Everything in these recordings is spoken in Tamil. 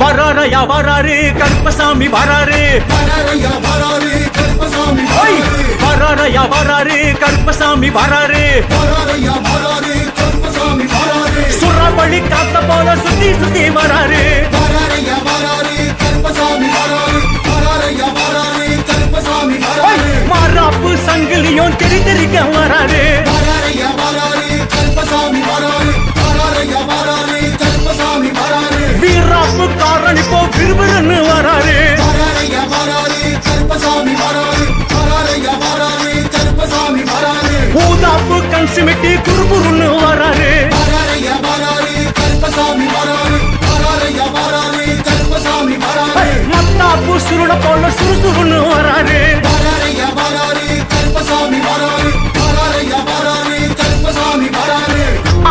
வராரையா வராரு கருப்பசாமி வராரு, வராரையா வராரு கருப்பசாமி வராரு, வராரையா வராரு கருப்பசாமி வராரு, வராரையா வராரு கருப்பசாமி வராரு, சுறாவளி காத்த போல சுத்தி சுத்தி வராரு, வராரையா வராரு கருப்பசாமி வராரு, வராரையா வராரு கருப்பசாமி வராரு, மாறாப்பு சங்கிலியும் தெரி தெரிக்க வராரு, வராரையா வராரு கருப்பசாமி வராரு, வராரையா வராரு கருப்பசாமி வராரு, வீராப்பு காரணி போ விறுவிறுன்னு வராரு, வராரையா வராரு கருப்பசாமி வராரு, வராரையா வராரு கருப்பசாமி வராரு, ஊதாப்பு கண் சிமிட்டி குறுகுறுன்னு வராரு, வராரையா வராரு கருப்பசாமி வராரு, வராரையா வராரு கருப்பசாமி வராரு, மத்தாப்பு சுருட போல சுறுசுறுன்னு வராரு, வராரையா வராரு கருப்பசாமி வராரு, வராரையா வராரு கருப்பசாமி வராரு,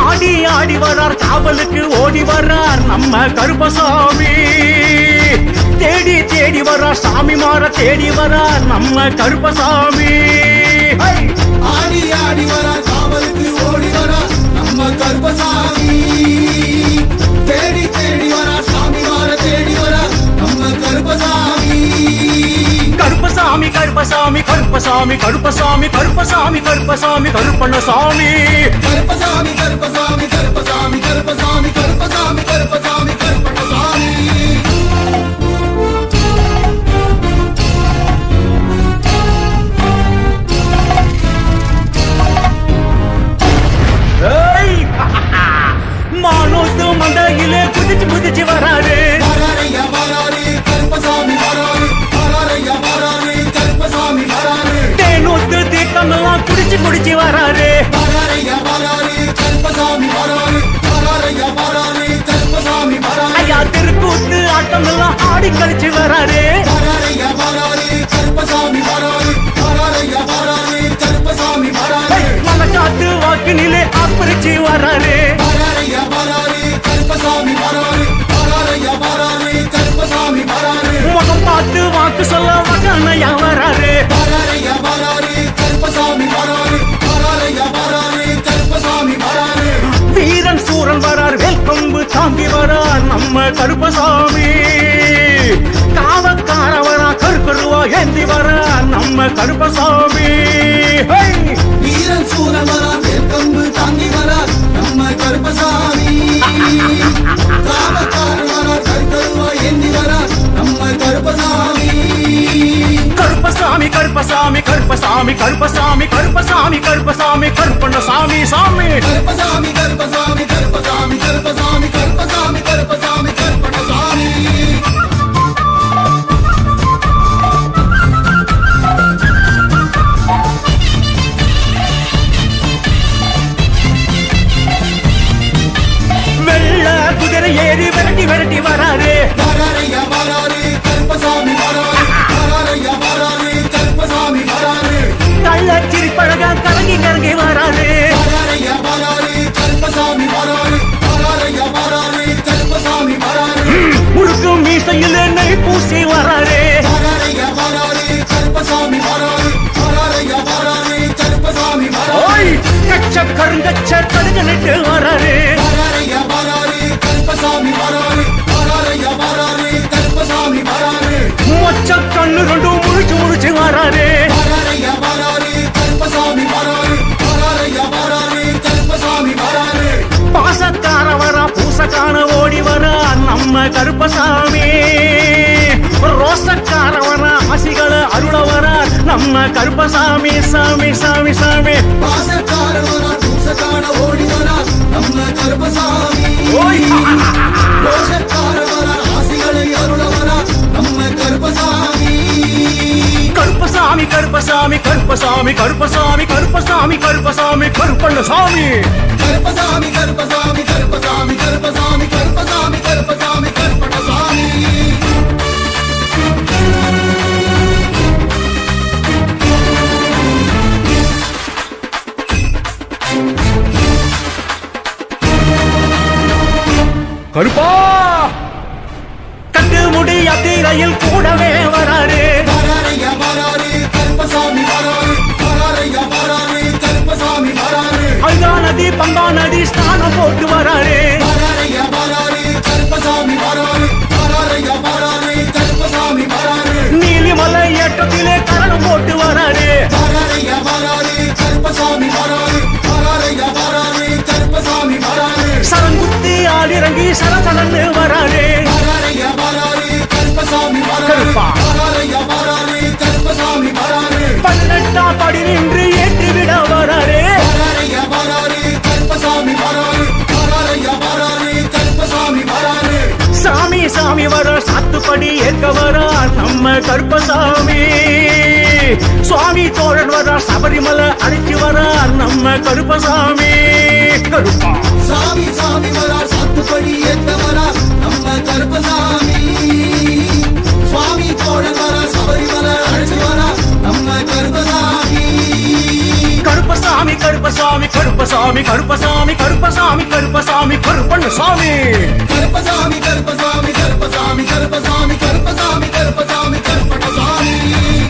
ஆடி ஆடி வரார் காவலுக்கு ஓடி வர்றார் நம்ம கருப்பசாமி, தேடி தேடி வர்றார் சாமி மாற தேடி வர்றார் நம்ம கருப்பசாமி, ஆடி ஆடி வரா காவலுக்கு ஓடி வரா நம்ம கருப்பசாமி, தேடி தேடி வரா சாமி மாற தேடி வரா நம்ம கருப்பசாமி, கருப்பசாமி கருப்பசாமி கருப்பசாமி கருப்பசாமி கருப்பசாமி கருப்பசாமி கருப்பண்ணசாமி, கருப்பசாமி கருப்பசாமி கருப்பசாமி கருப்பசாமி கருப்பசாமி கருப்பசாமி கருப்பண்ணசாமி, மானோத்து மண்டையிலே குதிச்சு குதிச்சு வராரு, வராரையா வராரு கருப்பசாமி வராரு, வராரையா வராரு கருப்பசாமி வராரு, தேனூத்து தீர்த்தமெல்லாம் குடிச்சு குடிச்சு வராரு, வராரையா வராரு கருப்பசாமி வராரு, வராரையா வராரு கருப்பசாமி வராரு, ஐயா திருக்கூத்து ஆட்டமெல்லாம் ஆடி கழிச்சு வராரு, வராரையா வராரு கருப்பசாமி வராரு, வராரையா வராரு கருப்பசாமி வராரு, மலக்காத்து வாக்கினிலே ஆப்பரிச்சு வராரு, வராரையா வராரு கருப்பசாமி வராரு, வராரையா வராரு கருப்பசாமி வராரு, முகம் பார்த்து வாக்கு சொல்ல வகனையா வராரு, வராரையா வராரு கருப்பசாமி வராரு, வராரையா வராரு கருப்பசாமி வராரு, வீரன் சூரன் வரார் வேல்கொம்பு தாங்கி வரார் நம்ம கருப்பசாமி, காவக்கார வரா கருக்கருவா ஏந்தி வரார் நம்ம கருப்பசாமி, வீரன் சூரன் வரா வேல்கம்பு தாங்கி வரா நம்ம கருப்பசாமி, காவக்காரன் வரா கருக்கருவா ஏந்தி வரா நம்ம கருப்பசாமி, கருப்பசாமி கருப்பசாமி கருப்பசாமி கருப்பசாமி கருப்பசாமி கருப்பசாமி கருப்பண்ணசாமி சாமி, கருப்பசாமி கருப்பசாமி கருப்பசாமி கருப்பசாமி கருப்பசாமி கருப்பசாமி கருப்பண்ணசாமி, வெள்ள குதிரை ஏறி விரட்டி விரட்டி வராரு, வராரையா வராரு கருப்பசாமி வராரு, வராரையா வராரு கருப்பசாமி வராரு, கள்ளச்சிரி பழக கலங்கி கலங்கி வராரு, வராரையா வராரு கருப்பசாமி வராரு, வராரையா வராரு கருப்பசாமி வராரு, முழுக்கு மீசையில் நெய் பூசி வராரு, வராரையா வராரு கருப்பசாமி வராரு, வராரையா வராரு கருப்பசாமி வராரு, ஓய் கச்ச கருங்கச்ச கடுகனிட்டு வராரு, வராரையா வராரு கருப்பசாமி வராரு, வராரையா வராரு கருப்பசாமி வராரு, மொச்ச கண்ணு ரெண்டும் முழிச்சு முழிச்சு வராரு, வராரையா வராரு கருப்பசாமி வராரு, வராரையா வராரு கருப்பசாமி வராரு, பாசக்கார வரா பூசக்கான ஓடி வரா நம்ம கருப்பசாமி, ரோசக்கார வரா ஆசிகளை அருள வரா நம்ம கருப்பசாமி சாமி சாமி சாமி, பாசக்கார வரா பூசக்கான ஓடி வரா நம்ம கருப்பசாமி, ஓய் ரோஷக்கார வரா ஆசிகளை அருள வரா நம்ம கருப்பசாமி, கருப்பசாமி கருப்பசாமி கருப்பசாமி கருப்பசாமி கருப்பசாமி கருப்பசாமி கருப்பண்ணசாமி, கருப்பசாமி கருப்பசாமி கருப்பசாமி கருப்பசாமி கருப்பசாமி கருப்பசாமி கருப்பண்ணசாமி, கருப்பா கட்டு முடி யாத்திரையில் கூடவே வராரு, வராரையா வராரு கருப்பசாமி வராரு, வராரையா வராரு கருப்பசாமி வராரு, அங்கா நதி பங்கா நதி ஸ்நானம் போட்டு வராரு, வராரையா வராரு கருப்பசாமி வராரு, வராரையா போட்டு வராரு வராரையா வராரு கருப்பசாமி வராரு வராரையா வராரு கருப்பசாமி வராரு சரங்குத்தி ஆளிறங்கி சரசரன்னு வராரு வராரையா வராரு கருப்பசாமி வராரு கருப்பா. வராரையா வராரு கருப்பசாமி வராரு 18ஆம் படி நின்று ஏற்றிவிட வராரு வராரையா வராரு கருப்பசாமி வராரு வராரையா வராரு கருப்பசாமி வராரு சாமி சாமி வர சாத்துப்படி ஏற்க வரார் நம்ம கருப்பசாமி சுவாமி தோழன் வர சபரிமலை அழைச்சி வரார் நம்ம கருப்பசாமி கருப்பா சாமி சாமி வரார் சாத்துப்படி ஏத்த வரார் நம்ம கருப்பசாமி சுவாமி தோழன் வரார் சபரிமலை அழைச்சு வரார் நம்ம கருப்பசாமி கருப்பசாமி கருப்பசாமி கருப்பசாமி கருப்பசாமி கருப்பசாமி கருப்பசாமி கருப்பண்ண சாமி கருப்பசாமி கருப்பசாமி கருப்பசாமி கருப்பசாமி கருப்பசாமி கருப்பசாமி கருப்பசாமி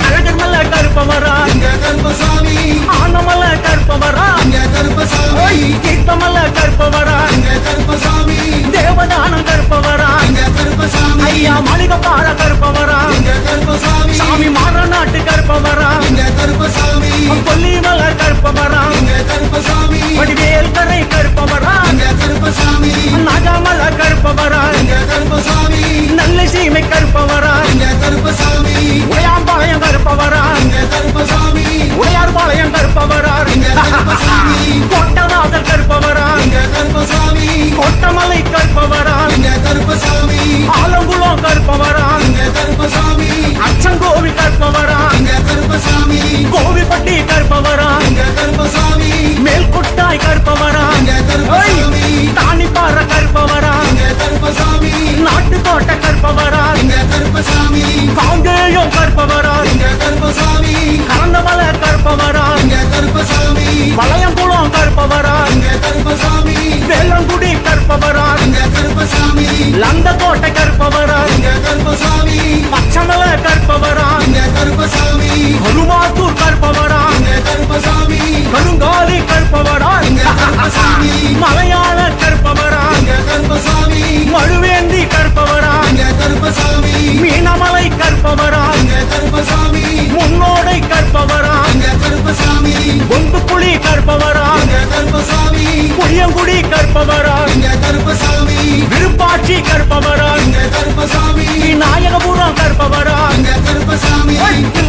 அழகர் மல்ல கருப்பவரா இங்க கருப்பசாமி ஆனமல்ல கருப்பவரா இங்க கருப்பசாமி கீர்த்தமல்ல கருப்பவரா இங்க கருப்பசாமி தேவதானம் கருப்பவரா இங்க கருப்பசாமி ஐயா மாளிகப்பாற கருப்பவரா இங்க கருப்பசாமி சாமி மாறநாட்டு கருப்பவரா இங்க கருப்பசாமி கொல்லிமல கருப்பவரா இங்க கருப்பசாமி வடிவேல் கரை கருப்பவரா இங்க கருப்பசாமி நாகாமல கருப்பவரா இங்க கருப்பசாமி நல்ல சீமை கருப்பவரா இங்க கருப்பசாமி உடையாம்பாளையம் கருப்பவரா இங்க கருப்பசாமி உடையார்பாளையம் கருப்பவரா இங்க கருப்பசாமி கோட்டநாதர் கருப்பவரா இங்க கருப்பசாமி கோட்டமலை கருப்பவரா இங்க கருப்பசாமி ஆலங்குளம் கருப்பவரா இங்க கருப்பசாமி அச்சங்கோவி கருப்பவரா இங்க கருப்பசாமி கோவிப்பட்டி கருப்பவரா இங்க கருப்பசாமி மேல்குட்டாய் கருப்பவரா இங்க கருப்பசாமி தானிப்பாற கருப்பவரா இங்க கருப்பசாமி நாட்டுக்கோட்டை கருப்பவரா இங்க கருப்பசாமி காங்கேயம் கருப்பவரா இங்க கருப்பசாமி கரந்தமல கருப்பவரா இங்க கருப்பசாமி வளையங்குளம் கருப்பவரா இங்க கருப்பசாமி வேலங்குடி கருப்பவரா இங்க கருப்பசாமி லந்தக்கோட்டை கருப்பவரா இங்க கருப்பசாமி பச்சமல கருப்பவரா இங்க கருப்பசாமி கருமாத்தூர் கருப்பவரா இங்க கருப்பசாமி கருங்காலி கருப்பவரா இங்க கருப்பசாமி மலையாள கருப்பவரா இங்க கருப்பசாமி மழுவேந்தி கருப்பவரா இங்க கருப்பசாமி மீனமலை கருப்பவரா இங்க கருப்பசாமி முன்னோடை கருப்பவரா இங்க கருப்பசாமி பொந்துக்குழி கருப்பவரா இங்க கருப்பசாமி புளியங்குடி கருப்பவரா இங்க கருப்பசாமி விருப்பாட்சி கருப்பவரா இங்க கருப்பசாமி நாயகபுரம் கருப்பவரா இங்க கருப்பசாமி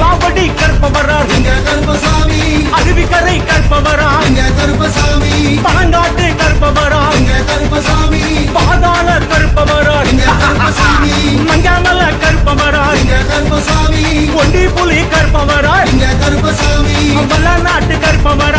லாபடி கருப்பவரா இங்க கருப்பசாமி அருவிக்கரை கருப்பவரா இங்க கருப்பசாமி பனங்காட்டு கருப்பவரா இங்க கருப்பசாமி பாதாள கருப்பவரா இங்க கருப்பசாமி மஞ்சாமல கருப்பவரா இங்க கருப்பசாமி ஒண்டி புலி கருப்பவரா இங்க கருப்பசாமி வல்லநாட்டு கருப்பவரா